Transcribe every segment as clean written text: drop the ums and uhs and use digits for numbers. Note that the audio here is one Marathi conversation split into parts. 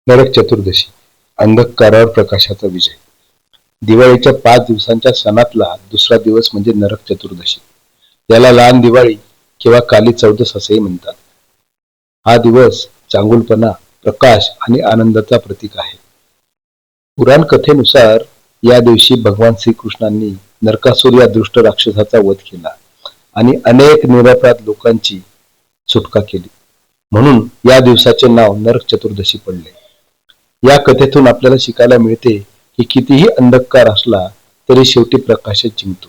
नरक चतुर्दशी, अंधकारावर प्रकाशाचा विजय. दिवाळीच्या 5 दिवसांच्या सणातला दुसरा दिवस म्हणजे नरक चतुर्दशी. याला लहान दिवाळी किंवा काली चौदस असेही म्हणतात. हा दिवस चांगुलपणा, प्रकाश आणि आनंदाचा प्रतीक आहे. पुराण कथेनुसार या दिवशी भगवान श्रीकृष्णांनी नरकासुर या दृष्ट राक्षसाचा वध केला आणि अनेक निरपराध लोकांची सुटका केली. म्हणून या दिवसाचे नाव नरक चतुर्दशी पडले. या कथेतून आपल्याला शिकायला मिळते की कितीही अंधकार असला तरी शेवटी प्रकाशच जिंकतो.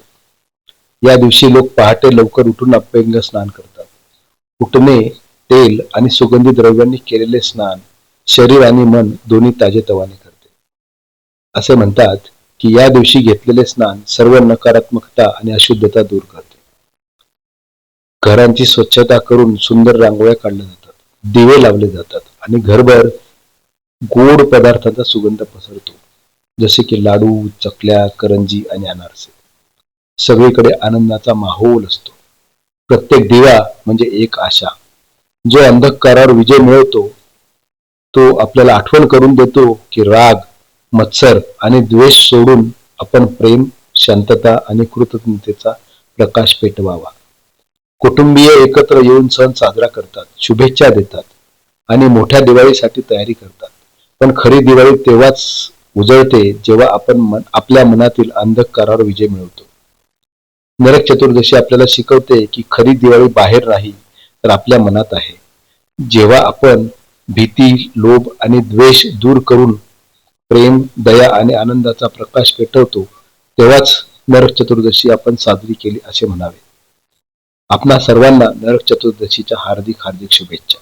या दिवशी लोक पहाटे लवकर उठून अभ्यंग स्नान करतात. उठणे, तेल आणि सुगंधी द्रव्यांनी केलेले स्नान शरीर आणि मन दोन्ही ताजेतवाने करते. असे म्हणतात की या दिवशी घेतलेले स्नान सर्व नकारात्मकता आणि अशुद्धता दूर करते. घरांची स्वच्छता करून सुंदर रांगोळ्या काढल्या जातात, दिवे लावले जातात आणि घरभर गोड पदार्थांचा सुगंध पसरतो, जसे की लाडू, चकल्या, करंजी आणि अनारसे. सगळीकडे आनंदाचा माहोल असतो. प्रत्येक दिवा म्हणजे एक आशा. जो अंधकारावर विजय मिळवतो तो आपल्याला आठवण करून देतो की राग, मत्सर आणि द्वेष सोडून आपण प्रेम, शांतता आणि कृतज्ञतेचा प्रकाश पेटवावा. कुटुंबीय एकत्र येऊन सण साजरा करतात, शुभेच्छा देतात आणि मोठ्या दिवाळीसाठी तयारी करतात. पण खरी दिवाळी तेव्हाच उजळते जेव्हा आपण आपल्या मनातील अंधकारावर विजय मिळवतो. नरक चतुर्दशी आपल्याला शिकवते की खरी दिवाळी बाहेर नाही तर आपल्या मनात आहे. जेव्हा आपण भीती, लोभ आणि द्वेष दूर करून प्रेम, दया आणि आनंदाचा प्रकाश पेटवतो तेव्हाच नरक चतुर्दशी आपण साजरी केली असे म्हणावे. आपणा सर्वांना नरक चतुर्दशीच्या हार्दिक शुभेच्छा.